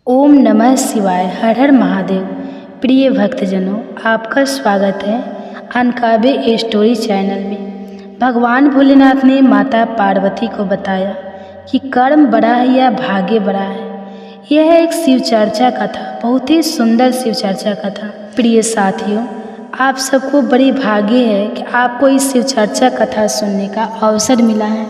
ओम नमः शिवाय। हर हर महादेव। प्रिय भक्तजनों, आपका स्वागत है अनकाव्य स्टोरी चैनल में। भगवान भोलेनाथ ने माता पार्वती को बताया कि कर्म बड़ा है या भाग्य बड़ा है। यह है एक शिव चर्चा कथा, बहुत ही सुंदर शिव चर्चा कथा। प्रिय साथियों, आप सबको बड़ी भाग्य है कि आपको इस शिव चर्चा कथा सुनने का अवसर मिला है।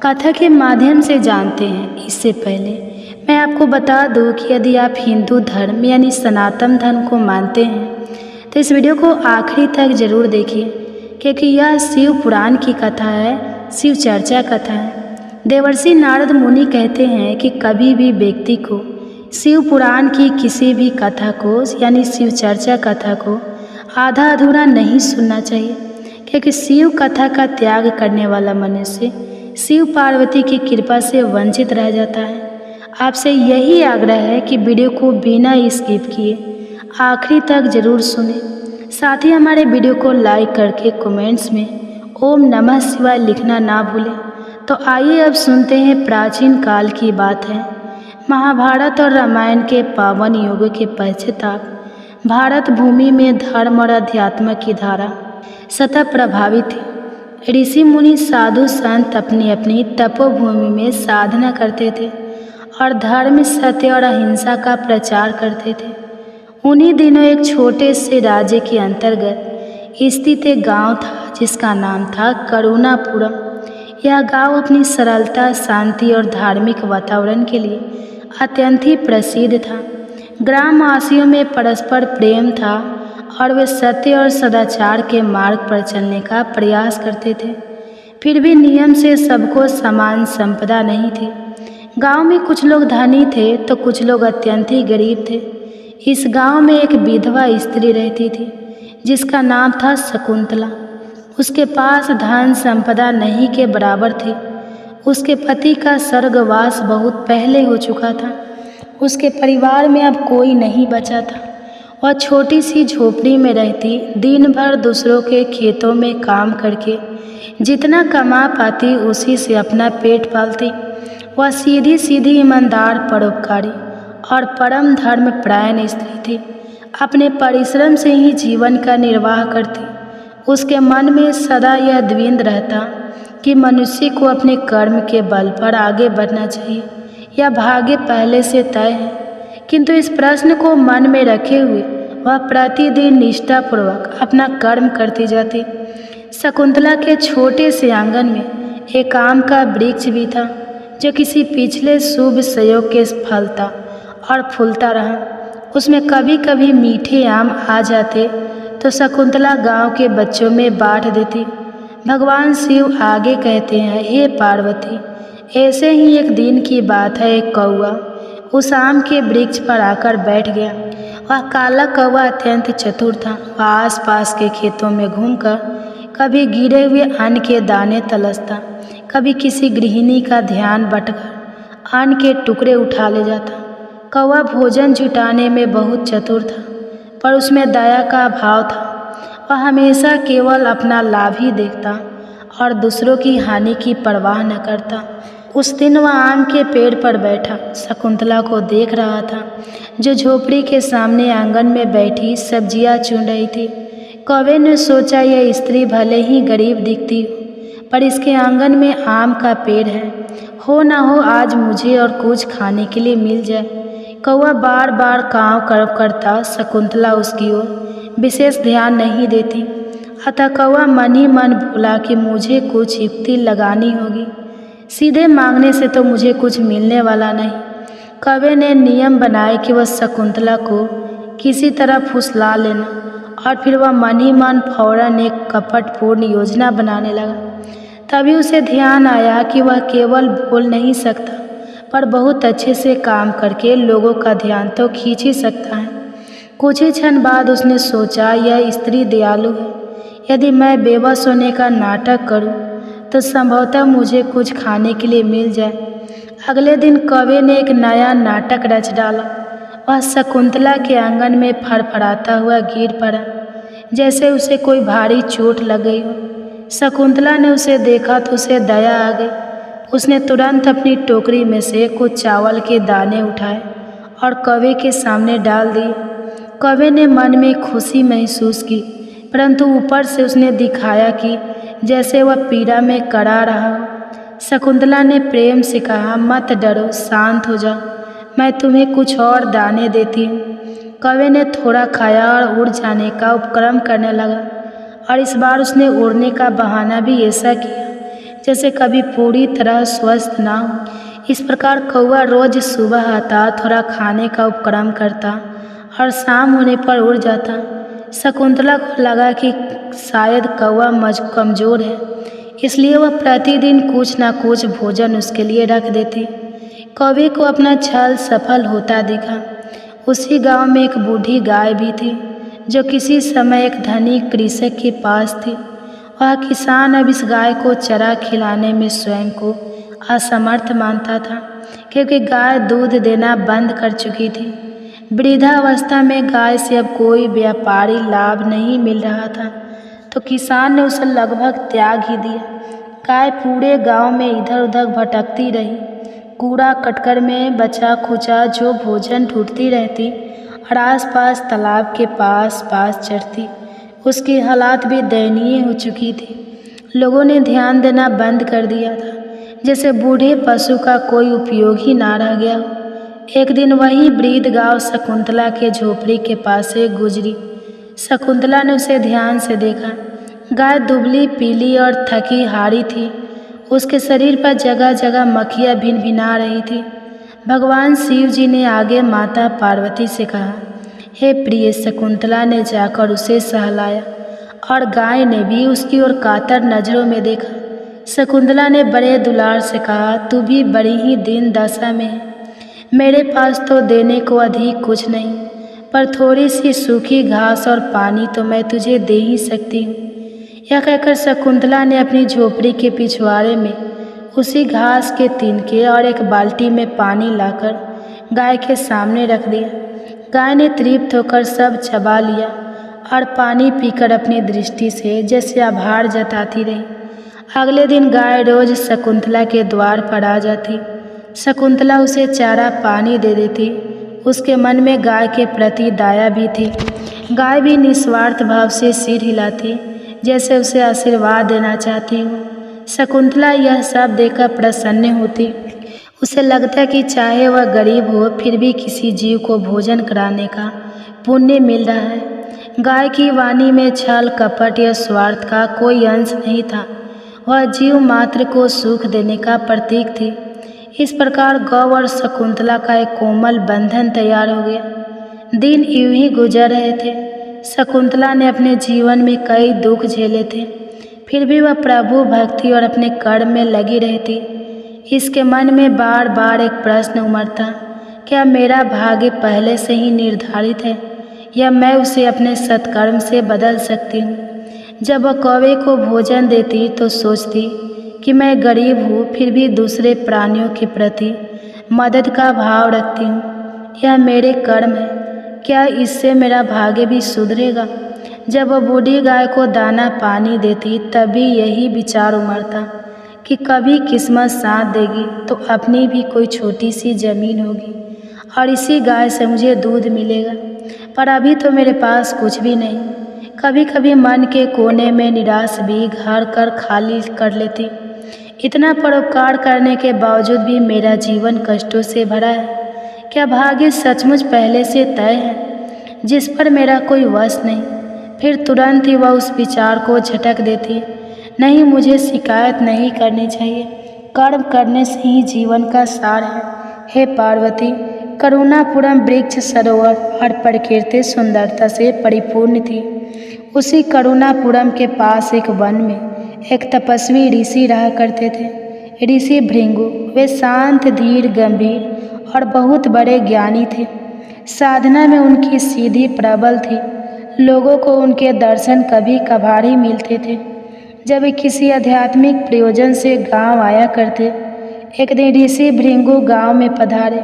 कथा के माध्यम से जानते हैं। इससे पहले मैं आपको बता दूं कि यदि आप हिंदू धर्म यानी सनातन धर्म को मानते हैं तो इस वीडियो को आखिरी तक ज़रूर देखिए, क्योंकि यह शिव पुराण की कथा है, शिव चर्चा कथा है। देवर्षि नारद मुनि कहते हैं कि कभी भी व्यक्ति को शिव पुराण की किसी भी कथा को यानी शिव चर्चा कथा को आधा अधूरा नहीं सुनना चाहिए, क्योंकि शिव कथा का त्याग करने वाला मनुष्य शिव पार्वती की कृपा से वंचित रह जाता है। आपसे यही आग्रह है कि वीडियो को बिना स्किप किए आखिरी तक जरूर सुने। साथ ही हमारे वीडियो को लाइक करके कमेंट्स में ओम नमः शिवाय लिखना ना भूलें। तो आइए अब सुनते हैं। प्राचीन काल की बात है। महाभारत और रामायण के पावन युग के पश्चाताप भारत भूमि में धर्म और अध्यात्म की धारा सतत प्रभावित थी। ऋषि मुनि साधु संत अपनी अपनी तपोभूमि में साधना करते थे और धर्म, सत्य और अहिंसा का प्रचार करते थे। उन्हीं दिनों एक छोटे से राज्य के अंतर्गत स्थित एक गांव था जिसका नाम था करुणापुरम। यह गांव अपनी सरलता, शांति और धार्मिक वातावरण के लिए अत्यंत ही प्रसिद्ध था। ग्रामवासियों में परस्पर प्रेम था और वे सत्य और सदाचार के मार्ग पर चलने का प्रयास करते थे। फिर भी नियम से सबको समान संपदा नहीं थी। गांव में कुछ लोग धनी थे तो कुछ लोग अत्यंत ही गरीब थे। इस गांव में एक विधवा स्त्री रहती थी जिसका नाम था शकुंतला। उसके पास धन संपदा नहीं के बराबर थी। उसके पति का स्वर्गवास बहुत पहले हो चुका था। उसके परिवार में अब कोई नहीं बचा था। वह छोटी सी झोपड़ी में रहती, दिन भर दूसरों के खेतों में काम करके जितना कमा पाती उसी से अपना पेट पालती। वह सीधी सीधी, ईमानदार, परोपकारी और परम धर्मपरायण स्त्री थी। अपने परिश्रम से ही जीवन का निर्वाह करती। उसके मन में सदा यह द्वंद्व रहता कि मनुष्य को अपने कर्म के बल पर आगे बढ़ना चाहिए या भाग्य पहले से तय है। किंतु इस प्रश्न को मन में रखे हुए वह प्रतिदिन निष्ठापूर्वक अपना कर्म करती जाती। शकुंतला के छोटे से आंगन में एक आम का वृक्ष भी था जो किसी पिछले शुभ संयोग के फलता और फूलता रहा। उसमें कभी कभी मीठे आम आ जाते तो शकुंतला गांव के बच्चों में बांट देती। भगवान शिव आगे कहते हैं, हे पार्वती, ऐसे ही एक दिन की बात है, एक कौआ उस आम के वृक्ष पर आकर बैठ गया। वह काला कौआ अत्यंत चतुर था। वह आसपास के खेतों में घूमकर कभी गिरे हुए अन्न के दाने तलसता, कभी किसी गृहिणी का ध्यान बटकर अन्न के टुकड़े उठा ले जाता। कौआ भोजन जुटाने में बहुत चतुर था, पर उसमें दया का अभाव था। वह हमेशा केवल अपना लाभ ही देखता और दूसरों की हानि की परवाह न करता। उस दिन वह आम के पेड़ पर बैठा शकुंतला को देख रहा था, जो झोपड़ी के सामने आंगन में बैठी सब्जियां चुन रही थी। कौवे ने सोचा, यह स्त्री भले ही गरीब दिखती हो, पर इसके आंगन में आम का पेड़ है, हो ना हो आज मुझे और कुछ खाने के लिए मिल जाए। कौवा बार बार काँव करता, शकुंतला उसकी ओर विशेष ध्यान नहीं देती। अतः कौवा मन ही मन बोला कि मुझे कुछ युक्ति लगानी होगी, सीधे मांगने से तो मुझे कुछ मिलने वाला नहीं। कौवे ने नियम बनाए कि वह शकुंतला को किसी तरह फुसला लेना, और फिर वह मन ही मन फौरन एक कपटपूर्ण योजना बनाने लगा। तभी उसे ध्यान आया कि वह केवल बोल नहीं सकता, पर बहुत अच्छे से काम करके लोगों का ध्यान तो खींच ही सकता है। कुछ ही क्षण बाद उसने सोचा, यह स्त्री दयालु है। यदि मैं बेबस होने का नाटक करूं, तो संभवतः मुझे कुछ खाने के लिए मिल जाए। अगले दिन कौवे ने एक नया नाटक रच डाला। वह शकुंतला के आंगन में फड़फड़ाता हुआ गिर पड़ा, जैसे उसे कोई भारी चोट लग गई हो। शकुंतला ने उसे देखा तो उसे दया आ गई। उसने तुरंत अपनी टोकरी में से कुछ चावल के दाने उठाए और कौवे के सामने डाल दिए। कौवे ने मन में खुशी महसूस की, परंतु ऊपर से उसने दिखाया कि जैसे वह पीड़ा में कड़ा रहा हो। शकुंतला ने प्रेम से कहा, मत डरो, शांत हो जाओ, मैं तुम्हें कुछ और दाने देती हूँ। कौवे ने थोड़ा खाया और उड़ जाने का उपक्रम करने लगा, और इस बार उसने उड़ने का बहाना भी ऐसा किया जैसे कभी पूरी तरह स्वस्थ ना हो। इस प्रकार कौवा रोज सुबह आता, थोड़ा खाने का उपक्रम करता और शाम होने पर उड़ जाता। शकुंतला को लगा कि शायद कौवा कमज़ोर है, इसलिए वह प्रतिदिन कुछ न कुछ भोजन उसके लिए रख देती। कौवे को अपना छल सफल होता दिखा। उसी गांव में एक बूढ़ी गाय भी थी, जो किसी समय एक धनी कृषक के पास थी। वह किसान अब इस गाय को चारा खिलाने में स्वयं को असमर्थ मानता था, क्योंकि गाय दूध देना बंद कर चुकी थी। वृद्धावस्था में गाय से अब कोई व्यापारी लाभ नहीं मिल रहा था, तो किसान ने उसे लगभग त्याग ही दिया। गाय पूरे गांव में इधर उधर भटकती रही, कूड़ा कटकर में बचा खुचा जो भोजन ढूंढती रहती और आसपास तालाब के पास चढ़ती। उसकी हालात भी दयनीय हो चुकी थी। लोगों ने ध्यान देना बंद कर दिया था, जैसे बूढ़े पशु का कोई उपयोग ही ना रह गया हो। एक दिन वही वृद्ध गांव शकुंतला के झोपड़ी के पास से गुजरी। शकुंतला ने उसे ध्यान से देखा। गाय दुबली पीली और थकी हारी थी। उसके शरीर पर जगह जगह मक्खियाँ भिनभिना रही थी। भगवान शिव जी ने आगे माता पार्वती से कहा, हे प्रिय। शकुंतला ने जाकर उसे सहलाया और गाय ने भी उसकी ओर कातर नज़रों में देखा। शकुंतला ने बड़े दुलार से कहा, तू भी बड़ी ही दीन दशा में है। मेरे पास तो देने को अधिक कुछ नहीं, पर थोड़ी सी सूखी घास और पानी तो मैं तुझे दे ही सकती हूँ। यह कहकर शकुंतला ने अपनी झोपड़ी के पिछवाड़े में उसी घास के तिनके और एक बाल्टी में पानी लाकर गाय के सामने रख दिया। गाय ने तृप्त होकर सब चबा लिया और पानी पीकर अपनी दृष्टि से जैसे आभार जताती रही। अगले दिन गाय रोज शकुंतला के द्वार पर आ जाती। शकुंतला उसे चारा पानी दे देती। उसके मन में गाय के प्रति दया भी थी। गाय भी निस्वार्थ भाव से सिर हिलाती, जैसे उसे आशीर्वाद देना चाहती हो। शकुंतला यह सब देखकर प्रसन्न होती। उसे लगता कि चाहे वह गरीब हो, फिर भी किसी जीव को भोजन कराने का पुण्य मिल रहा है। गाय की वाणी में छल कपट या स्वार्थ का कोई अंश नहीं था। वह जीव मात्र को सुख देने का प्रतीक थी। इस प्रकार गौ और शकुंतला का एक कोमल बंधन तैयार हो गया। दिन यूं ही गुजर रहे थे। शकुंतला ने अपने जीवन में कई दुख झेले थे, फिर भी वह प्रभु भक्ति और अपने कर्म में लगी रहती। इसके मन में बार बार एक प्रश्न उमड़ता, क्या मेरा भाग्य पहले से ही निर्धारित है या मैं उसे अपने सत्कर्म से बदल सकती हूँ। जब वह कौवे को भोजन देती तो सोचती कि मैं गरीब हूँ, फिर भी दूसरे प्राणियों के प्रति मदद का भाव रखती हूँ। यह मेरे कर्म है, क्या इससे मेरा भाग्य भी सुधरेगा। जब वह बूढ़ी गाय को दाना पानी देती तभी यही विचार उमड़ता कि कभी किस्मत साथ देगी तो अपनी भी कोई छोटी सी ज़मीन होगी और इसी गाय से मुझे दूध मिलेगा, पर अभी तो मेरे पास कुछ भी नहीं। कभी कभी मन के कोने में निराश भी घर कर खाली कर लेती। इतना परोपकार करने के बावजूद भी मेरा जीवन कष्टों से भरा है। क्या भाग्य सचमुच पहले से तय है जिस पर मेरा कोई वश नहीं। फिर तुरंत ही वह उस विचार को झटक देती, नहीं, मुझे शिकायत नहीं करनी चाहिए। कर्म करने से ही जीवन का सार है। हे पार्वती, करुणापुरम वृक्ष सरोवर और प्रकृति सुंदरता से परिपूर्ण थी। उसी करुणापुरम के पास एक वन में एक तपस्वी ऋषि रहा करते थे, ऋषि भृंगु। वे शांत, धीर, गंभीर और बहुत बड़े ज्ञानी थे। साधना में उनकी सीधी प्रबल थी। लोगों को उनके दर्शन कभी कभार ही मिलते थे, जब वे किसी आध्यात्मिक प्रयोजन से गांव आया करते। एक दिन ऋषि भृंगु गांव में पधारे।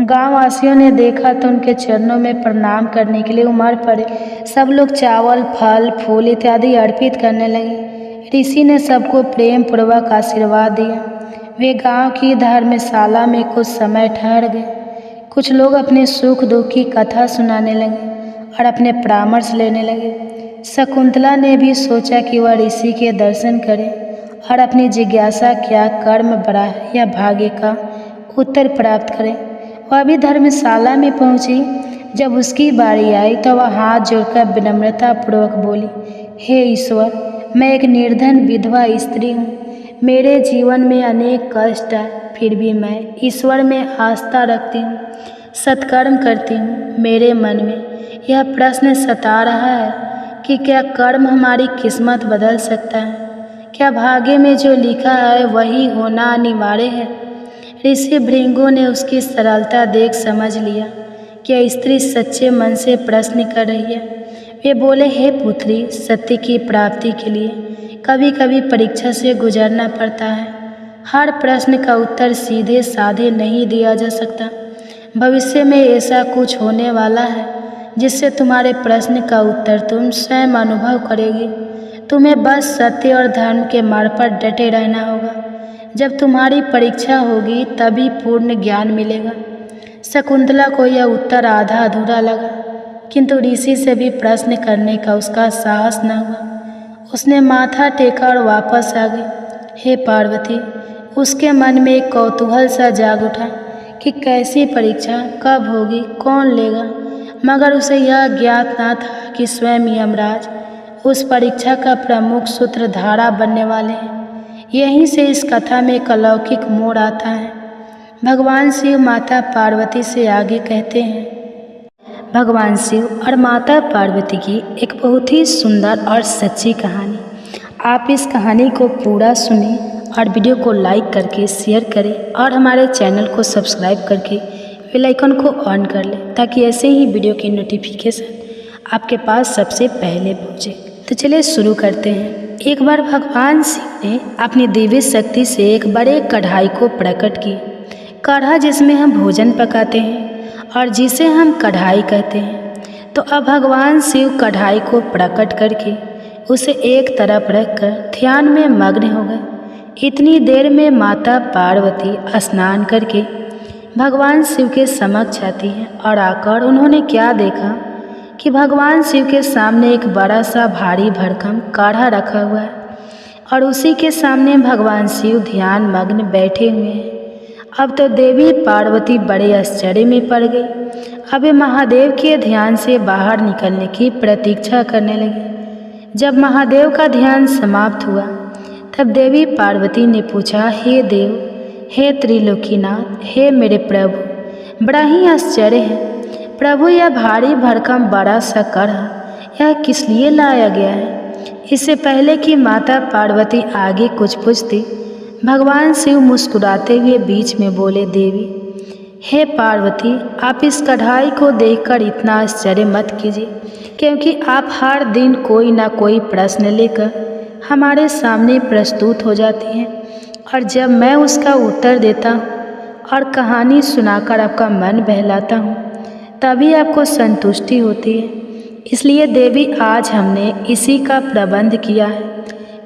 गांव वासियों ने देखा तो उनके चरणों में प्रणाम करने के लिए उमड़ पड़े। सब लोग चावल, फल, फूल इत्यादि अर्पित करने लगे। ऋषि ने सबको प्रेम पूर्वक आशीर्वाद दिया। वे गांव की धर्मशाला में कुछ समय ठहर गए। कुछ लोग अपने सुख दुख की कथा सुनाने लगे और अपने परामर्श लेने लगे। शकुंतला ने भी सोचा कि वह ऋषि के दर्शन करे और अपनी जिज्ञासा क्या कर्म बड़ा है या भाग्य का उत्तर प्राप्त करे। वह भी धर्मशाला में पहुंची। जब उसकी बारी आई तो वह हाथ जोड़कर विनम्रता पूर्वक बोली, हे ईश्वर, मैं एक निर्धन विधवा स्त्री हूँ। मेरे जीवन में अनेक कष्ट है, फिर भी मैं ईश्वर में आस्था रखती हूँ, सत्कर्म करती हूँ। मेरे मन में यह प्रश्न सता रहा है कि क्या कर्म हमारी किस्मत बदल सकता है? क्या भाग्य में जो लिखा है वही होना अनिवार्य है? ऋषि भृंगु ने उसकी सरलता देख समझ लिया कि यह स्त्री सच्चे मन से प्रश्न कर रही है। वे बोले, हे पुत्री, सत्य की प्राप्ति के लिए कभी कभी परीक्षा से गुजरना पड़ता है। हर प्रश्न का उत्तर सीधे साधे नहीं दिया जा सकता। भविष्य में ऐसा कुछ होने वाला है जिससे तुम्हारे प्रश्न का उत्तर तुम स्वयं अनुभव करोगे। तुम्हें बस सत्य और धर्म के मार्ग पर डटे रहना होगा। जब तुम्हारी परीक्षा होगी तभी पूर्ण ज्ञान मिलेगा। शकुंतला को यह उत्तर आधा अधूरा लगा, किंतु ऋषि से भी प्रश्न करने का उसका साहस न हुआ। उसने माथा टेका और वापस आ गई। हे पार्वती, उसके मन में एक कौतूहल सा जाग उठा कि कैसी परीक्षा कब होगी, कौन लेगा, मगर उसे यह ज्ञात न था कि स्वयं यमराज उस परीक्षा का प्रमुख सूत्रधारा बनने वाले हैं। यहीं से इस कथा में एक अलौकिक मोड़ आता है। भगवान शिव माता पार्वती से आगे कहते हैं, भगवान शिव और माता पार्वती की एक बहुत ही सुंदर और सच्ची कहानी। आप इस कहानी को पूरा सुने और वीडियो को लाइक करके शेयर करें और हमारे चैनल को सब्सक्राइब करके बेल आइकन को ऑन कर लें ताकि ऐसे ही वीडियो की नोटिफिकेशन आपके पास सबसे पहले पहुँचे। तो चलिए शुरू करते हैं। एक बार भगवान शिव ने अपनी दिव्य शक्ति से एक बड़े कढ़ाई को प्रकट किया। कढ़ा जिसमें हम भोजन पकाते हैं और जिसे हम कढ़ाई कहते हैं। तो अब भगवान शिव कढ़ाई को प्रकट करके उसे एक तरफ रखकर ध्यान में मग्न हो गए। इतनी देर में माता पार्वती स्नान करके भगवान शिव के समक्ष आती हैं और आकर उन्होंने क्या देखा कि भगवान शिव के सामने एक बड़ा सा भारी भरकम काढ़ा रखा हुआ है और उसी के सामने भगवान शिव ध्यान मग्न बैठे हुए हैं। अब तो देवी पार्वती बड़े आश्चर्य में पड़ गई। अब वे महादेव के ध्यान से बाहर निकलने की प्रतीक्षा करने लगी। जब महादेव का ध्यान समाप्त हुआ तब देवी पार्वती ने पूछा, हे देव, हे त्रिलोकीनाथ, हे मेरे प्रभु, बड़ा ही आश्चर्य है प्रभु, यह भारी भरकम बड़ा सा कढ़ा यह किस लिए लाया गया है? इससे पहले कि माता पार्वती आगे कुछ पूछती, भगवान शिव मुस्कुराते हुए बीच में बोले, देवी, हे पार्वती, आप इस कढ़ाई को देखकर इतना आश्चर्य मत कीजिए, क्योंकि आप हर दिन कोई ना कोई प्रश्न लेकर हमारे सामने प्रस्तुत हो जाती हैं और जब मैं उसका उत्तर देता हूँ और कहानी सुनाकर आपका मन बहलाता हूँ तभी आपको संतुष्टि होती है। इसलिए देवी, आज हमने इसी का प्रबंध किया है।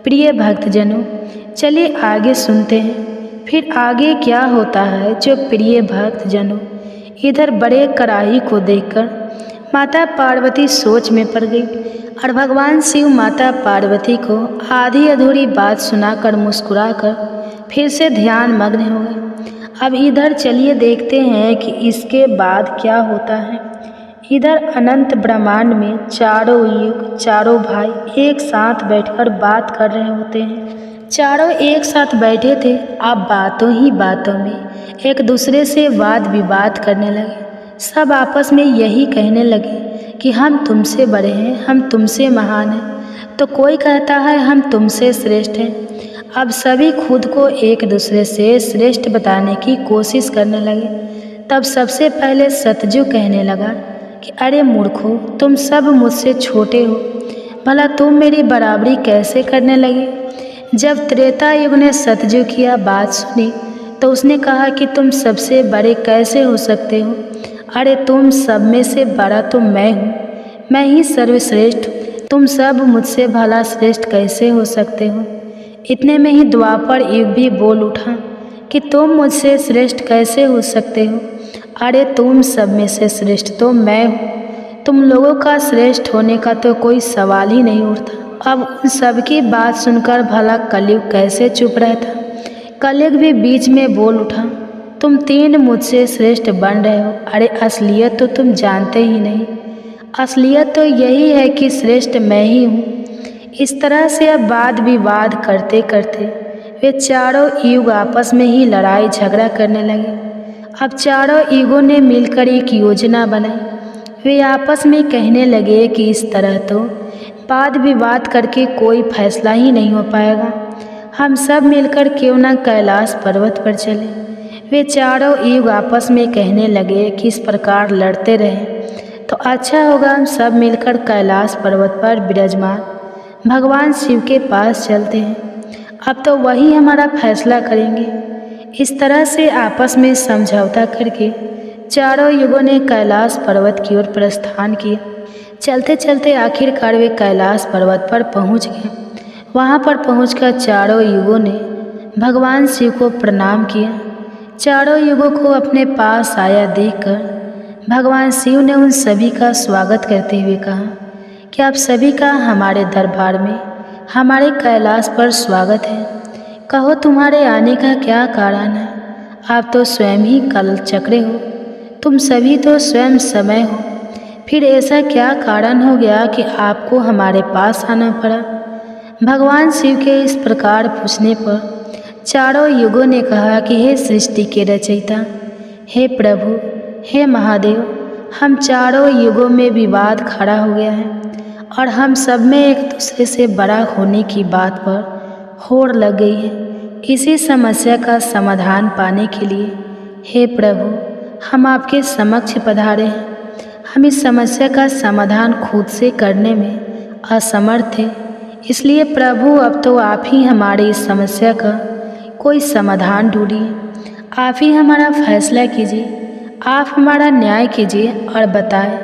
प्रिय भक्तजनों, चलिए आगे सुनते हैं फिर आगे क्या होता है। जो प्रिय भक्तजनों, इधर बड़े कढ़ाई को देखकर माता पार्वती सोच में पड़ गई और भगवान शिव माता पार्वती को आधी अधूरी बात सुनाकर मुस्कुराकर फिर से ध्यान मग्न हो गए। अब इधर चलिए देखते हैं कि इसके बाद क्या होता है। इधर अनंत ब्रह्मांड में चारों युग, चारों भाई एक साथ बैठकर बात कर रहे होते हैं। चारों एक साथ बैठे थे। अब बातों ही बातों में एक दूसरे से वाद विवाद करने लगे। सब आपस में यही कहने लगे कि हम तुमसे बड़े हैं, हम तुमसे महान हैं। तो कोई कहता है हम तुमसे श्रेष्ठ हैं। अब सभी खुद को एक दूसरे से श्रेष्ठ बताने की कोशिश करने लगे। तब सबसे पहले सतजु कहने लगा कि अरे मूर्खों, तुम सब मुझसे छोटे हो, भला तुम मेरी बराबरी कैसे करने लगे? जब त्रेता युग ने सतजु की यह बात सुनी तो उसने कहा कि तुम सबसे बड़े कैसे हो सकते हो? अरे तुम सब में से बड़ा तो मैं हूँ, मैं ही सर्वश्रेष्ठ हूँ। तुम सब मुझसे भला श्रेष्ठ कैसे हो सकते हो? इतने में ही द्वापर युग भी बोल उठा कि तुम मुझसे श्रेष्ठ कैसे हो सकते हो? अरे तुम सब में से श्रेष्ठ तो मैं हूँ, तुम लोगों का श्रेष्ठ होने का तो कोई सवाल ही नहीं उठता। अब उन सब की बात सुनकर भला कलयुग कैसे चुप रहता। कलयुग भी बीच में बोल उठा, तुम तीन मुझसे श्रेष्ठ बन रहे हो। अरे असलियत तो तुम जानते ही नहीं, असलियत तो यही है कि श्रेष्ठ मैं ही हूँ। इस तरह से अब वाद विवाद करते करते वे चारों युग आपस में ही लड़ाई झगड़ा करने लगे। अब चारों युगों ने मिलकर एक योजना बनाई। वे आपस में कहने लगे कि इस तरह तो वाद विवाद करके कोई फैसला ही नहीं हो पाएगा, हम सब मिलकर क्यों न कैलाश पर्वत पर चले। वे चारों युग आपस में कहने लगे कि इस प्रकार लड़ते रहे तो अच्छा होगा, हम सब मिलकर कैलाश पर्वत पर विराजमान भगवान शिव के पास चलते हैं, अब तो वही हमारा फैसला करेंगे। इस तरह से आपस में समझौता करके चारों युगों ने कैलाश पर्वत की ओर प्रस्थान किया। चलते चलते आखिरकार वे कैलाश पर्वत पर पहुंच गए। वहां पर पहुंचकर चारों युगों ने भगवान शिव को प्रणाम किया। चारों युगों को अपने पास आया देखकर भगवान शिव ने उन सभी का स्वागत करते हुए कहा कि आप सभी का हमारे दरबार में, हमारे कैलाश पर स्वागत है। कहो तुम्हारे आने का क्या कारण है। आप तो स्वयं ही कालचक्र हो, तुम सभी तो स्वयं समय हो, फिर ऐसा क्या कारण हो गया कि आपको हमारे पास आना पड़ा। भगवान शिव के इस प्रकार पूछने पर चारों युगों ने कहा कि हे सृष्टि के रचयिता, हे प्रभु, हे महादेव, हम चारों युगों में विवाद खड़ा हो गया है और हम सब में एक दूसरे से बड़ा होने की बात पर होड़ लग गई है। इसी समस्या का समाधान पाने के लिए हे प्रभु हम आपके समक्ष पधारे हैं। हम इस समस्या का समाधान खुद से करने में असमर्थ थे, इसलिए प्रभु अब तो आप ही हमारी इस समस्या का कोई समाधान ढूंढिए। आप ही हमारा फैसला कीजिए, आप हमारा न्याय कीजिए और बताएं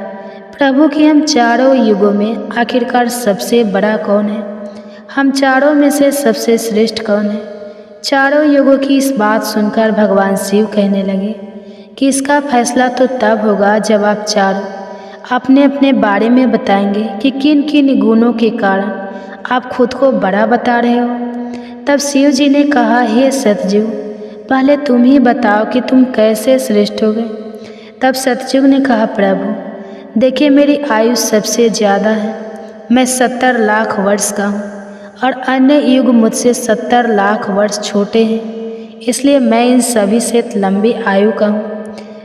प्रभु कि हम चारों युगों में आखिरकार सबसे बड़ा कौन है, हम चारों में से सबसे श्रेष्ठ कौन है। चारों युगों की इस बात सुनकर भगवान शिव कहने लगे कि इसका फैसला तो तब होगा जब आप चारों अपने अपने बारे में बताएंगे कि किन किन गुणों के कारण आप खुद को बड़ा बता रहे हो। तब शिव जी ने कहा, हे सतयुग, पहले तुम ही बताओ कि तुम कैसे श्रेष्ठ हो गए। तब सतयुग ने कहा, प्रभु देखिए मेरी आयु सबसे ज़्यादा है, मैं 70 लाख वर्ष का हूँ और अन्य युग मुझसे 70 लाख वर्ष छोटे हैं, इसलिए मैं इन सभी से लंबी आयु का हूँ।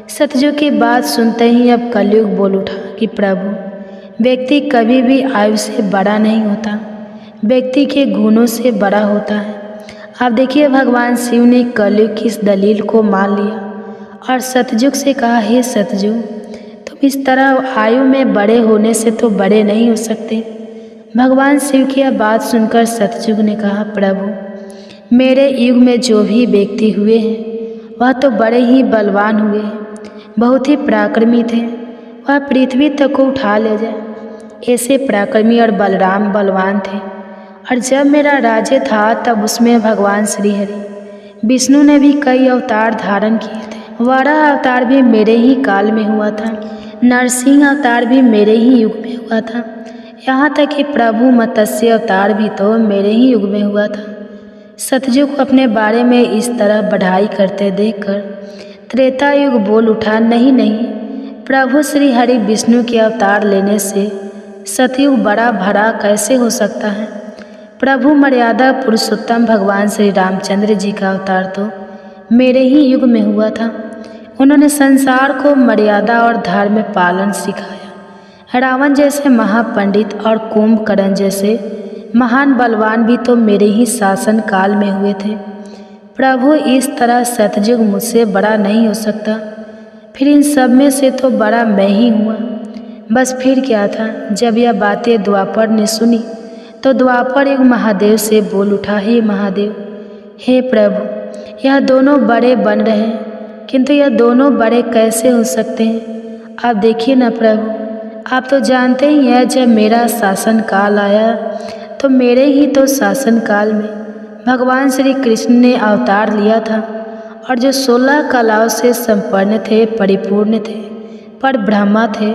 सतयुग की बात सुनते ही अब कलयुग बोल उठा कि प्रभु व्यक्ति कभी भी आयु से बड़ा नहीं होता, व्यक्ति के गुणों से बड़ा होता है। अब देखिए भगवान शिव ने कलयुग की इस दलील को मान लिया और सतयुग से कहा, हे सतयुग, तुम इस तरह आयु में बड़े होने से तो बड़े नहीं हो सकते। भगवान शिव की यह बात सुनकर सतयुग ने कहा, प्रभु मेरे युग में जो भी व्यक्ति हुए हैं वह तो बड़े ही बलवान हुए हैं, बहुत ही पराक्रमी थे, वह पृथ्वी तक को उठा ले जाए, ऐसे पराक्रमी और बलराम बलवान थे। और जब मेरा राज्य था तब उसमें भगवान श्री हरि विष्णु ने भी कई अवतार धारण किए थे। वराह अवतार भी मेरे ही काल में हुआ था, नरसिंह अवतार भी मेरे ही युग में हुआ था, यहाँ तक कि प्रभु मत्स्य अवतार भी तो मेरे ही युग में हुआ था। सतयुग को अपने बारे में इस तरह बढ़ाई करते देखकर त्रेता युग बोल उठा, नहीं नहीं, प्रभु श्री हरि विष्णु के अवतार लेने से सतयुग बड़ा भरा कैसे हो सकता है। प्रभु मर्यादा पुरुषोत्तम भगवान श्री रामचंद्र जी का अवतार तो मेरे ही युग में हुआ था। उन्होंने संसार को मर्यादा और धर्म पालन सिखाया। रावण जैसे महापंडित और कुंभकर्ण जैसे महान बलवान भी तो मेरे ही शासन काल में हुए थे। प्रभु इस तरह सतयुग मुझसे बड़ा नहीं हो सकता, फिर इन सब में से तो बड़ा मैं ही हुआ। बस फिर क्या था, जब यह बातें द्वापर ने सुनी तो द्वापर युग महादेव से बोल उठा, हे महादेव, हे प्रभु, यह दोनों बड़े बन रहे हैं, किंतु यह दोनों बड़े कैसे हो सकते हैं। आप देखिए ना प्रभु, आप तो जानते ही हैं जब मेरा शासन काल आया तो मेरे ही तो शासन काल में भगवान श्री कृष्ण ने अवतार लिया था और जो 16 कलाओं से संपन्न थे, परिपूर्ण थे, पर ब्रह्मा थे,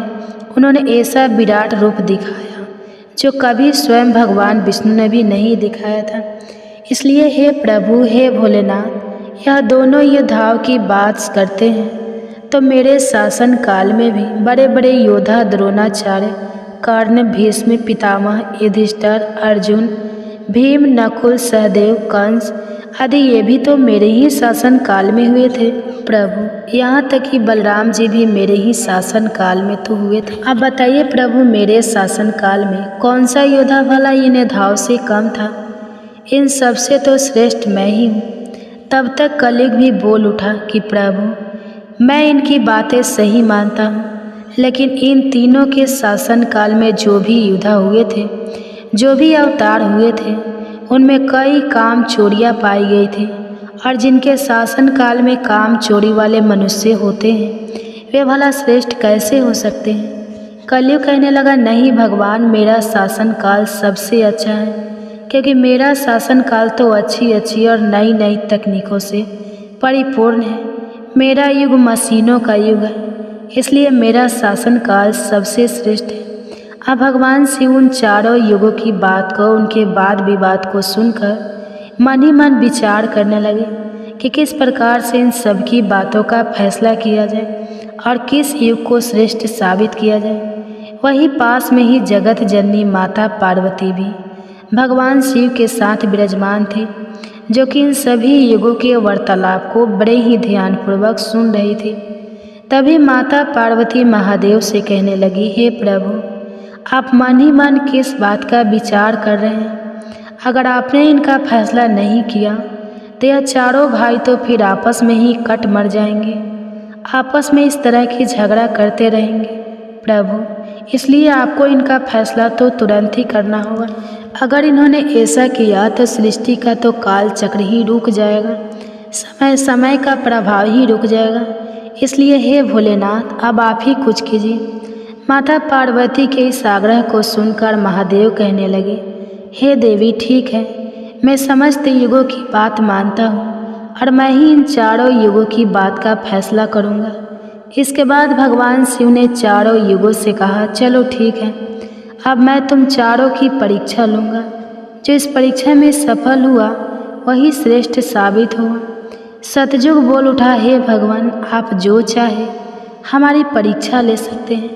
उन्होंने ऐसा विराट रूप दिखाया जो कभी स्वयं भगवान विष्णु ने भी नहीं दिखाया था। इसलिए हे प्रभु, हे भोलेनाथ, यह दोनों योद्धाओं की बात करते हैं तो मेरे शासन काल में भी बड़े बड़े योद्धा द्रोणाचार्य, कर्ण, भीष्म, पितामह, युधिष्ठिर, अर्जुन, भीम, नकुल, सहदेव, कंस आदि ये भी तो मेरे ही शासन काल में हुए थे प्रभु। यहाँ तक कि बलराम जी भी मेरे ही शासन काल में तो हुए थे। अब बताइए प्रभु, मेरे शासन काल में कौन सा योद्धा भला इन योद्धाओं से कम था? इन सबसे तो श्रेष्ठ मैं ही हूँ। तब तक कलियुग भी बोल उठा कि प्रभु, मैं इनकी बातें सही मानता हूँ, लेकिन इन तीनों के शासन काल में जो भी योद्धा हुए थे, जो भी अवतार हुए थे, उनमें कई काम चोरियाँ पाई गई थी। और जिनके शासन काल में काम चोरी वाले मनुष्य होते हैं, वे भला श्रेष्ठ कैसे हो सकते हैं? कलयुग कहने लगा, नहीं भगवान, मेरा शासन काल सबसे अच्छा है, क्योंकि मेरा शासन काल तो अच्छी अच्छी और नई नई तकनीकों से परिपूर्ण है। मेरा युग मशीनों का युग है, इसलिए मेरा शासन काल सबसे श्रेष्ठ है। अब भगवान शिव उन चारों युगों की बात को, उनके वाद विवाद को सुनकर मन ही मन विचार करने लगे कि किस प्रकार से इन सब की बातों का फैसला किया जाए और किस युग को श्रेष्ठ साबित किया जाए। वहीं पास में ही जगत जननी माता पार्वती भी भगवान शिव के साथ विराजमान थी, जो कि इन सभी युगों के वार्तालाप को बड़े ही ध्यानपूर्वक सुन रही थी। तभी माता पार्वती महादेव से कहने लगी, हे प्रभु, आप मन ही मन किस बात का विचार कर रहे हैं? अगर आपने इनका फैसला नहीं किया तो यह चारों भाई तो फिर आपस में ही कट मर जाएंगे, आपस में इस तरह की झगड़ा करते रहेंगे प्रभु। इसलिए आपको इनका फैसला तो तुरंत ही करना होगा। अगर इन्होंने ऐसा किया तो सृष्टि का तो काल चक्र ही रुक जाएगा, समय का प्रभाव ही रुक जाएगा। इसलिए हे भोलेनाथ, अब आप ही कुछ कीजिए। माता पार्वती के इस आग्रह को सुनकर महादेव कहने लगे, हे देवी, ठीक है, मैं समस्त युगों की बात मानता हूँ और मैं ही इन चारों युगों की बात का फैसला करूँगा। इसके बाद भगवान शिव ने चारों युगों से कहा, चलो ठीक है, अब मैं तुम चारों की परीक्षा लूँगा। जो इस परीक्षा में सफल हुआ वही श्रेष्ठ साबित हुआ। सतयुग बोल उठा, हे भगवान, आप जो चाहे हमारी परीक्षा ले सकते हैं,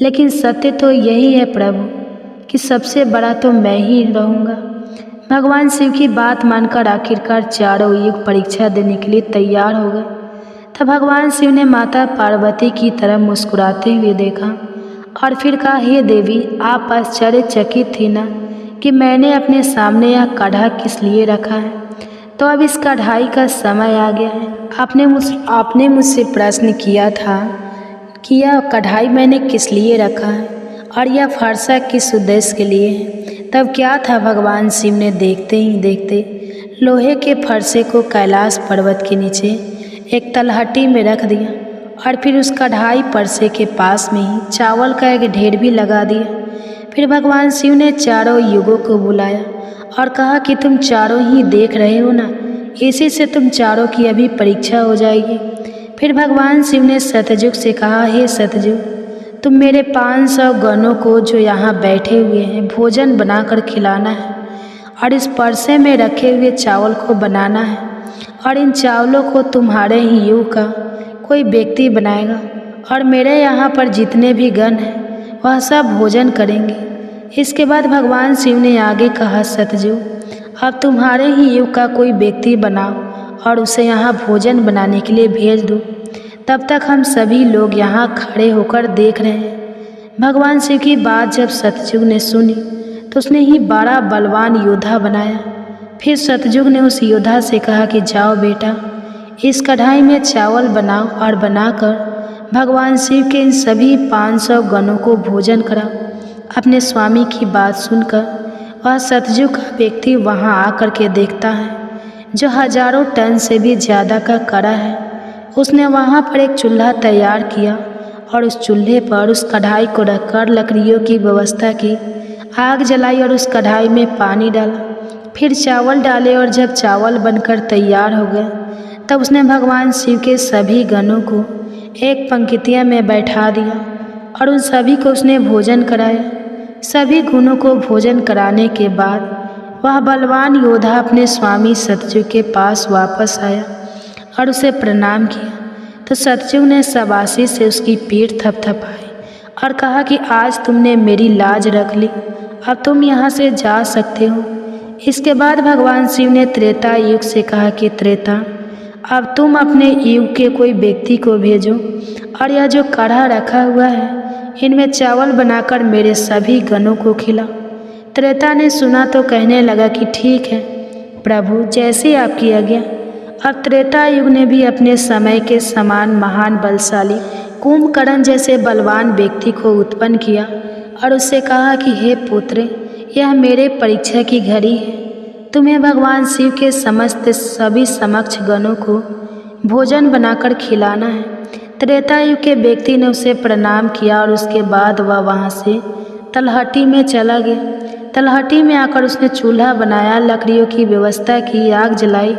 लेकिन सत्य तो यही है प्रभु कि सबसे बड़ा तो मैं ही रहूँगा। भगवान शिव की बात मानकर आखिरकार चारों युग परीक्षा देने के लिए तैयार हो गए। तब भगवान शिव ने माता पार्वती की तरफ मुस्कुराते हुए देखा और फिर कहा, हे देवी, आप आश्चर्यचकित थी ना कि मैंने अपने सामने यह कढ़ा किस लिए रखा है? तो अब इस कढ़ाई का समय आ गया है। आपने मुझसे प्रश्न किया था कि यह कढ़ाई मैंने किस लिए रखा है और यह फरसा किस उद्देश्य के लिए है। तब क्या था, भगवान शिव ने देखते ही देखते लोहे के फरसे को कैलाश पर्वत के नीचे एक तलहटी में रख दिया और फिर उस कढ़ाई फरसे के पास में ही चावल का एक ढेर भी लगा दिया। फिर भगवान शिव ने चारों युगों को बुलाया और कहा कि तुम चारों ही देख रहे हो ना, इसी से तुम चारों की अभी परीक्षा हो जाएगी। फिर भगवान शिव ने सतयुग से कहा, हे सतयुग, तुम मेरे 500 गणों को जो यहाँ बैठे हुए हैं भोजन बनाकर खिलाना है और इस परसे में रखे हुए चावल को बनाना है और इन चावलों को तुम्हारे ही युग का कोई व्यक्ति बनाएगा और मेरे यहाँ पर जितने भी गण हैं वह सब भोजन करेंगे। इसके बाद भगवान शिव ने आगे कहा, सतयुग, अब तुम्हारे ही युग का कोई व्यक्ति बनाओ और उसे यहाँ भोजन बनाने के लिए भेज दो। तब तक हम सभी लोग यहाँ खड़े होकर देख रहे हैं। भगवान शिव की बात जब सतयुग ने सुनी तो उसने ही बड़ा बलवान योद्धा बनाया। फिर सतयुग ने उस योद्धा से कहा कि जाओ बेटा, इस कढ़ाई में चावल बनाओ और बनाकर भगवान शिव के इन सभी 500 गणों को भोजन कराओ। अपने स्वामी की बात सुनकर वह सतयुग का व्यक्ति वहाँ आकर के देखता है, जो हजारों टन से भी ज़्यादा का कड़ा है। उसने वहाँ पर एक चूल्हा तैयार किया और उस चूल्हे पर उस कढ़ाई को रखकर लकड़ियों की व्यवस्था की, आग जलाई और उस कढ़ाई में पानी डाला, फिर चावल डाले और जब चावल बनकर तैयार हो गए तब उसने भगवान शिव के सभी गणों को एक पंक्तियाँ में बैठा दिया और उन सभी को उसने भोजन कराया। सभी गुणों को भोजन कराने के बाद वह बलवान योद्धा अपने स्वामी सतयुग के पास वापस आया और उसे प्रणाम किया। तो सतयुग ने शाबाशी से उसकी पीठ थपथपाई और कहा कि आज तुमने मेरी लाज रख ली, अब तुम यहाँ से जा सकते हो। इसके बाद भगवान शिव ने त्रेता युग से कहा कि त्रेता, अब तुम अपने युग के कोई व्यक्ति को भेजो और यह जो कढ़ा रखा हुआ है इनमें चावल बनाकर मेरे सभी गणों को खिलाओ। त्रेता ने सुना तो कहने लगा कि ठीक है प्रभु, जैसी आपकी आज्ञा। अब त्रेता युग ने भी अपने समय के समान महान बलशाली कुंभकर्ण जैसे बलवान व्यक्ति को उत्पन्न किया और उससे कहा कि हे पुत्र, यह मेरे परीक्षा की घड़ी है, तुम्हें भगवान शिव के समस्त सभी समक्ष गणों को भोजन बनाकर खिलाना है। त्रेता युग के व्यक्ति ने उसे प्रणाम किया और उसके बाद वह वहाँ से तलहटी में चला गया। तलहटी में आकर उसने चूल्हा बनाया, लकड़ियों की व्यवस्था की, आग जलाई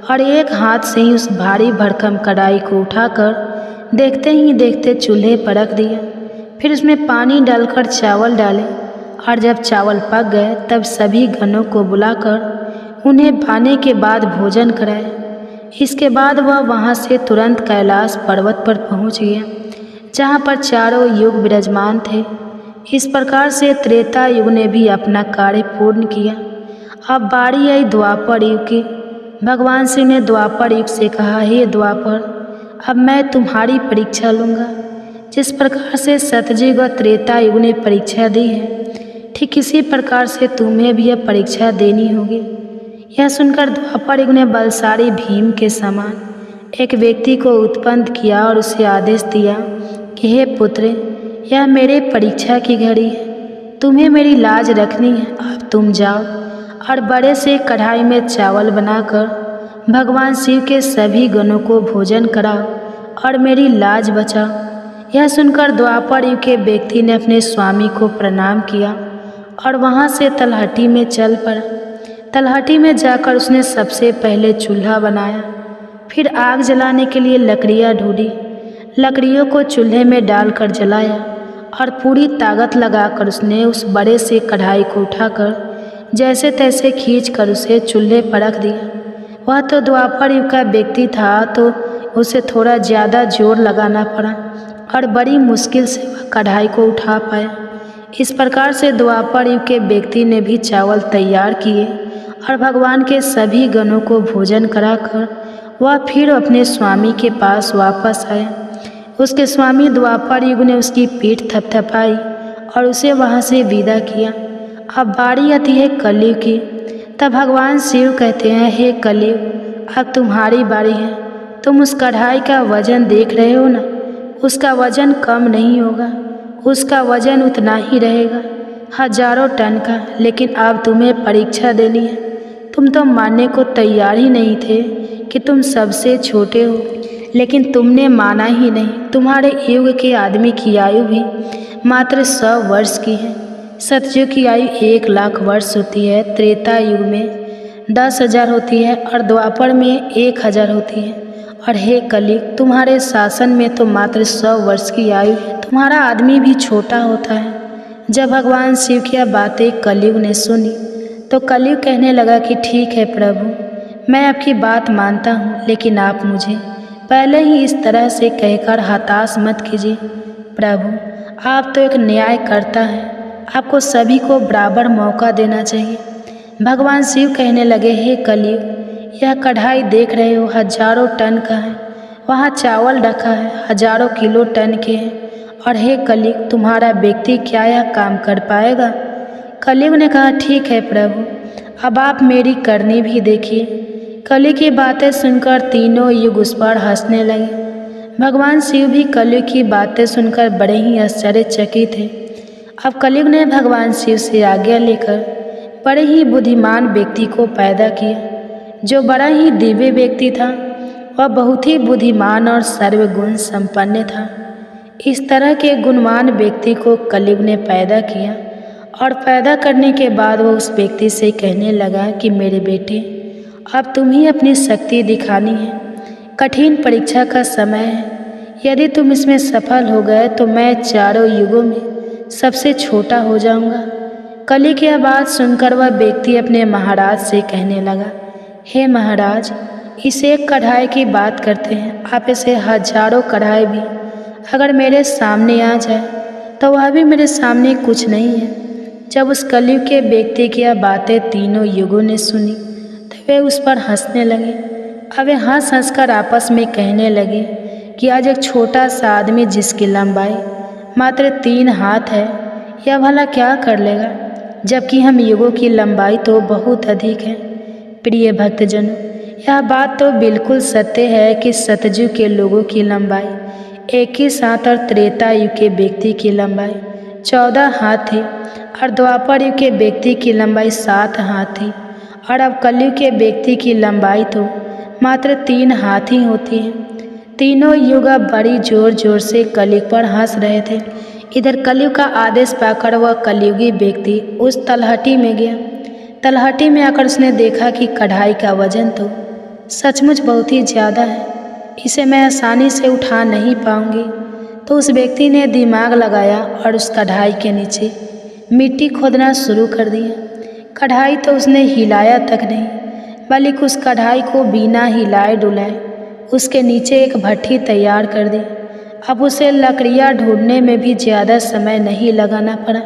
और एक हाथ से ही उस भारी भरकम कढ़ाई को उठाकर देखते ही देखते चूल्हे पर रख दिया। फिर उसमें पानी डालकर चावल डाले और जब चावल पक गए तब सभी गणों को बुलाकर उन्हें खाने के बाद भोजन कराया। इसके बाद वह वहाँ से तुरंत कैलाश पर्वत पर पहुँच गया, जहाँ पर चारों युग विराजमान थे। इस प्रकार से त्रेता युग ने भी अपना कार्य पूर्ण किया। अब बारी आई द्वापर युग की। भगवान शिव ने द्वापर युग से कहा, हे द्वापर, अब मैं तुम्हारी परीक्षा लूँगा। जिस प्रकार से सतयुग और त्रेता युग ने परीक्षा दी है, ठीक इसी प्रकार से तुम्हें भी यह परीक्षा देनी होगी। यह सुनकर द्वापर युग ने बलशाली भीम के समान एक व्यक्ति को उत्पन्न किया और उसे आदेश दिया कि हे पुत्र, यह मेरे परीक्षा की घड़ी है, तुम्हें मेरी लाज रखनी है। अब तुम जाओ और बड़े से कढ़ाई में चावल बनाकर भगवान शिव के सभी गणों को भोजन कराओ और मेरी लाज बचाओ। यह सुनकर द्वापर युग के व्यक्ति ने अपने स्वामी को प्रणाम किया और वहाँ से तलहटी में चल पड़ा। तलहटी में जाकर उसने सबसे पहले चूल्हा बनाया, फिर आग जलाने के लिए लकड़ियाँ ढूंढी, लकड़ियों को चूल्हे में डालकर जलाया और पूरी ताकत लगाकर उसने उस बड़े से कढ़ाई को उठाकर जैसे तैसे खींचकर उसे चूल्हे पर रख दिया। वह तो द्वापर युग का व्यक्ति था, तो उसे थोड़ा ज़्यादा जोर लगाना पड़ा और बड़ी मुश्किल से वह कढ़ाई को उठा पाया। इस प्रकार से द्वापर युग के व्यक्ति ने भी चावल तैयार किए और भगवान के सभी गणों को भोजन कराकर वह फिर अपने स्वामी के पास वापस आया। उसके स्वामी द्वापर युग ने उसकी पीठ थपथपाई और उसे वहाँ से विदा किया। अब बारी आती है कलयुग की। तब भगवान शिव कहते हैं, हे कलयुग, अब तुम्हारी बारी है। तुम उस कढ़ाई का वजन देख रहे हो ना, उसका वजन कम नहीं होगा, उसका वजन उतना ही रहेगा, हजारों टन का। लेकिन अब तुम्हें परीक्षा देनी है। तुम तो मानने को तैयार ही नहीं थे कि तुम सबसे छोटे हो, लेकिन तुमने माना ही नहीं। तुम्हारे युग के आदमी की आयु भी मात्र 100 वर्ष की है। सतयुग की आयु 1,00,000 वर्ष होती है, त्रेता युग में 10,000 होती है और द्वापर में 1,000 होती है। और हे कलयुग, तुम्हारे शासन में तो मात्र 100 वर्ष की आयु है, तुम्हारा आदमी भी छोटा होता है। जब भगवान शिव की बातें कलयुग ने सुनी तो कलयुग कहने लगा कि ठीक है प्रभु, मैं आपकी बात मानता हूँ, लेकिन आप मुझे पहले ही इस तरह से कहकर हताश मत कीजिए। प्रभु, आप तो एक न्यायकर्ता हैं, आपको सभी को बराबर मौका देना चाहिए। भगवान शिव कहने लगे, हे कलयुग, यह कढ़ाई देख रहे हो, हजारों टन का है। वहाँ चावल रखा है, हजारों किलो टन के हैं। और हे कलयुग, तुम्हारा व्यक्ति क्या यह काम कर पाएगा? कलयुग ने कहा, ठीक है प्रभु, अब आप मेरी करनी भी देखिए। कलयुग की बातें सुनकर तीनों युग उस पर हंसने लगे। भगवान शिव भी कलयुग की बातें सुनकर बड़े ही आश्चर्यचकित थे। अब कलयुग ने भगवान शिव से आज्ञा लेकर बड़े ही बुद्धिमान व्यक्ति को पैदा किया, जो बड़ा ही दिव्य व्यक्ति था। वह बहुत ही बुद्धिमान और सर्वगुण संपन्न था। इस तरह के गुणवान व्यक्ति को कलयुग ने पैदा किया और पैदा करने के बाद वह उस व्यक्ति से कहने लगा कि मेरे बेटे, अब तुम ही अपनी शक्ति दिखानी है। कठिन परीक्षा का समय है। यदि तुम इसमें सफल हो गए तो मैं चारों युगों में सबसे छोटा हो जाऊंगा। कली की आवाज़ सुनकर वह व्यक्ति अपने महाराज से कहने लगा, हे महाराज, इस एक कढ़ाई की बात करते हैं, आप इसे हजारों कढ़ाई भी अगर मेरे सामने आ जाए तो वह भी मेरे सामने कुछ नहीं है। जब उस कलयुग के व्यक्ति की यह बातें तीनों युगों ने सुनी तो वे उस पर हंसने लगे। अब वे हंस हंस कर आपस में कहने लगे कि आज एक छोटा सा आदमी जिसकी लंबाई मात्र 3 हाथ है, यह भला क्या कर लेगा, जबकि हम युगों की लंबाई तो बहुत अधिक है। प्रिय भक्तजनों, यह बात तो बिल्कुल सत्य है कि सतयुग के लोगों की लंबाई 21 हाथ और त्रेता युग के व्यक्ति की लंबाई 14 हाथ थी और द्वापर युग के व्यक्ति की लंबाई 7 हाथ थी और अब कलयुग के व्यक्ति की लंबाई तो मात्र 3 हाथ ही होती है। तीनों युग अब बड़ी जोर जोर से कलयुग पर हंस रहे थे। इधर कलयुग का आदेश पाकर वह कलयुगी व्यक्ति उस तलहटी में गया। तलहटी में आकर उसने देखा कि कढ़ाई का वजन तो सचमुच बहुत ही ज़्यादा है, इसे मैं आसानी से उठा नहीं पाऊंगी। तो उस व्यक्ति ने दिमाग लगाया और उस कढ़ाई के नीचे मिट्टी खोदना शुरू कर दिया। कढ़ाई तो उसने हिलाया तक नहीं, बल्कि उस कढ़ाई को बिना हिलाए डुलाए उसके नीचे एक भट्ठी तैयार कर दी। अब उसे लकड़ियाँ ढूंढने में भी ज़्यादा समय नहीं लगाना पड़ा,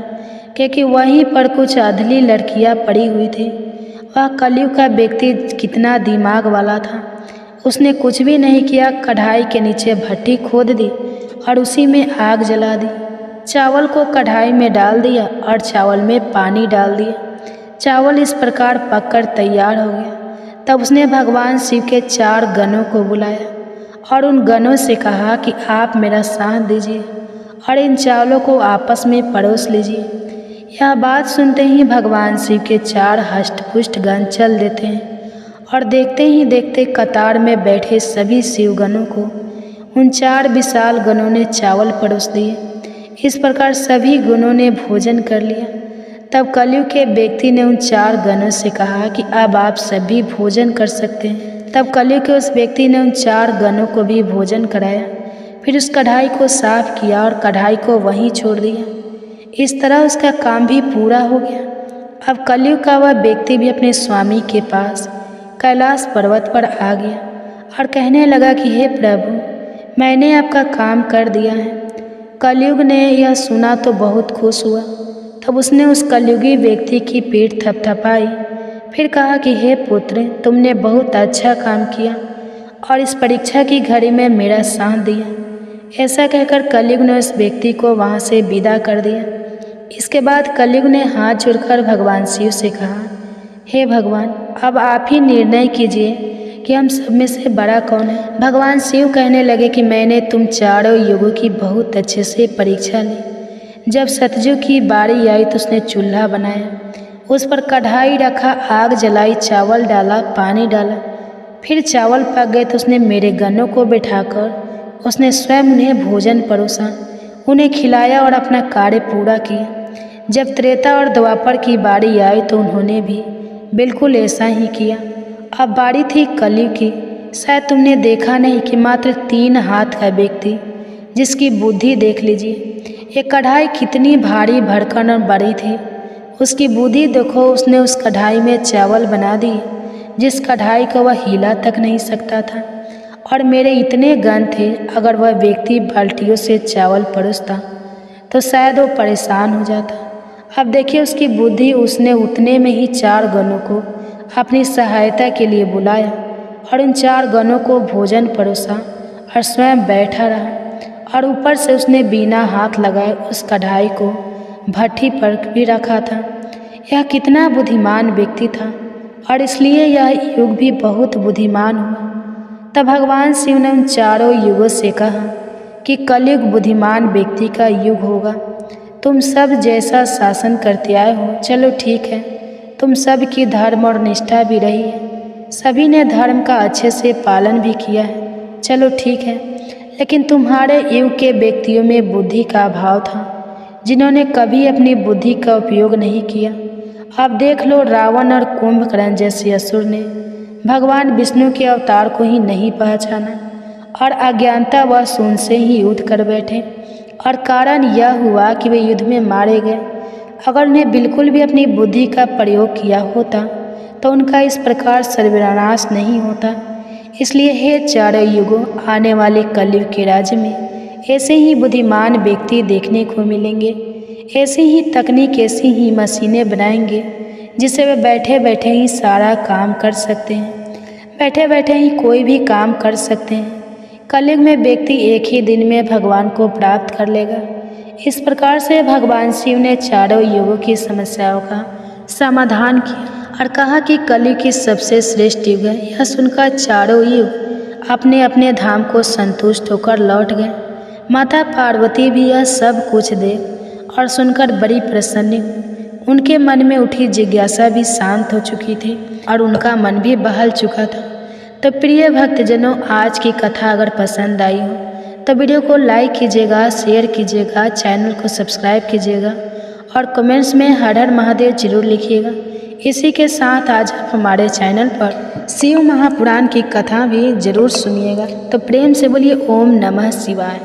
क्योंकि वहीं पर कुछ अधली लड़कियाँ पड़ी हुई थी। वह कलयुग का व्यक्ति कितना दिमाग वाला था, उसने कुछ भी नहीं किया, कढ़ाई के नीचे भट्ठी खोद दी और उसी में आग जला दी। चावल को कढ़ाई में डाल दिया और चावल में पानी डाल दिया। चावल इस प्रकार पककर तैयार हो गया। तब उसने भगवान शिव के 4 गणों को बुलाया और उन गणों से कहा कि आप मेरा साथ दीजिए और इन चावलों को आपस में परोस लीजिए। यह बात सुनते ही भगवान शिव के 4 हष्ट-पुष्ट गण चल देते हैं और देखते ही देखते कतार में बैठे सभी शिवगणों को उन 4 विशाल गणों ने चावल परोस दिए। इस प्रकार सभी गणों ने भोजन कर लिया। तब कलयुग के व्यक्ति ने उन 4 गणों से कहा कि अब आप सभी भोजन कर सकते हैं। तब कलयुग के उस व्यक्ति ने उन 4 गणों को भी भोजन कराया, फिर उस कढ़ाई को साफ किया और कढ़ाई को वहीं छोड़ दिया। इस तरह उसका काम भी पूरा हो गया। अब कलयुग का वह व्यक्ति भी अपने स्वामी के पास कैलाश पर्वत पर आ गया और कहने लगा कि हे प्रभु, मैंने आपका काम कर दिया है। कलयुग ने यह सुना तो बहुत खुश हुआ। तब उसने उस कलयुगी व्यक्ति की पीठ थपथपाई, फिर कहा कि हे पुत्र, तुमने बहुत अच्छा काम किया और इस परीक्षा की घड़ी में मेरा साथ दिया। ऐसा कहकर कलयुग ने उस व्यक्ति को वहाँ से विदा कर दिया। इसके बाद कलयुग ने हाथ जोड़कर भगवान शिव से कहा, हे भगवान, अब आप ही निर्णय कीजिए कि हम सब में से बड़ा कौन है। भगवान शिव कहने लगे कि मैंने तुम चारों युगों की बहुत अच्छे से परीक्षा ली। जब सतयुग की बारी आई तो उसने चूल्हा बनाया, उस पर कढ़ाई रखा, आग जलाई, चावल डाला, पानी डाला। फिर चावल पक गए तो उसने मेरे गणों को बिठाकर उसने स्वयं उन्हें भोजन परोसा, उन्हें खिलाया और अपना कार्य पूरा किया। जब त्रेता और द्वापर की बारी आई तो उन्होंने भी बिल्कुल ऐसा ही किया। अब बारी थी कलयुग की। शायद तुमने देखा नहीं कि मात्र 3 हाथ का व्यक्ति, जिसकी बुद्धि देख लीजिए, ये कढ़ाई कितनी भारी भरकम और बड़ी थी। उसकी बुद्धि देखो, उसने उस कढ़ाई में चावल बना दिए जिस कढ़ाई को वह हिला तक नहीं सकता था। और मेरे इतने गण थे, अगर वह व्यक्ति बाल्टियों से चावल परोसता तो शायद वो परेशान हो जाता। अब देखिए उसकी बुद्धि, उसने उतने में ही 4 गणों को अपनी सहायता के लिए बुलाया और उन 4 गणों को भोजन परोसा और स्वयं बैठा रहा। और ऊपर से उसने बिना हाथ लगाए उस कढ़ाई को भट्ठी पर भी रखा था। यह कितना बुद्धिमान व्यक्ति था और इसलिए यह युग भी बहुत बुद्धिमान हुआ। तब भगवान शिव ने उन चारों युगों से कहा कि कलयुग बुद्धिमान व्यक्ति का युग होगा। तुम सब जैसा शासन करते आए हो, चलो ठीक है, तुम सब की धर्म और निष्ठा भी रही है, सभी ने धर्म का अच्छे से पालन भी किया है, चलो ठीक है। लेकिन तुम्हारे युग के व्यक्तियों में बुद्धि का अभाव था, जिन्होंने कभी अपनी बुद्धि का उपयोग नहीं किया। अब देख लो, रावण और कुंभकर्ण जैसे असुर ने भगवान विष्णु के अवतार को ही नहीं पहचाना और अज्ञानता व शून्य से ही युद्ध कर बैठे और कारण यह हुआ कि वे युद्ध में मारे गए। अगर उन्हें बिल्कुल भी अपनी बुद्धि का प्रयोग किया होता तो उनका इस प्रकार सर्वनाश नहीं होता। इसलिए हे चारों युगों, आने वाले कलयुग के राज्य में ऐसे ही बुद्धिमान व्यक्ति देखने को मिलेंगे। ऐसी ही तकनीक, ऐसी ही मशीनें बनाएंगे जिससे वे बैठे बैठे ही सारा काम कर सकते हैं, बैठे बैठे ही कोई भी काम कर सकते हैं। कलयुग में व्यक्ति एक ही दिन में भगवान को प्राप्त कर लेगा। इस प्रकार से भगवान शिव ने चारों युगों की समस्याओं का समाधान किया और कहा कि कलयुग की सबसे श्रेष्ठ युग है। यह सुनकर चारों युग अपने अपने धाम को संतुष्ट होकर लौट गए। माता पार्वती भी यह सब कुछ देख और सुनकर बड़ी प्रसन्न हुई। उनके मन में उठी जिज्ञासा भी शांत हो चुकी थी और उनका मन भी बहल चुका था। तो प्रिय भक्तजनों, आज की कथा अगर पसंद आई हो तो वीडियो को लाइक कीजिएगा, शेयर कीजिएगा, चैनल को सब्सक्राइब कीजिएगा और कमेंट्स में हर हर महादेव जरूर लिखिएगा। इसी के साथ आज आप हमारे चैनल पर शिव महापुराण की कथा भी जरूर सुनिएगा। तो प्रेम से बोलिए ओम नमः शिवाय।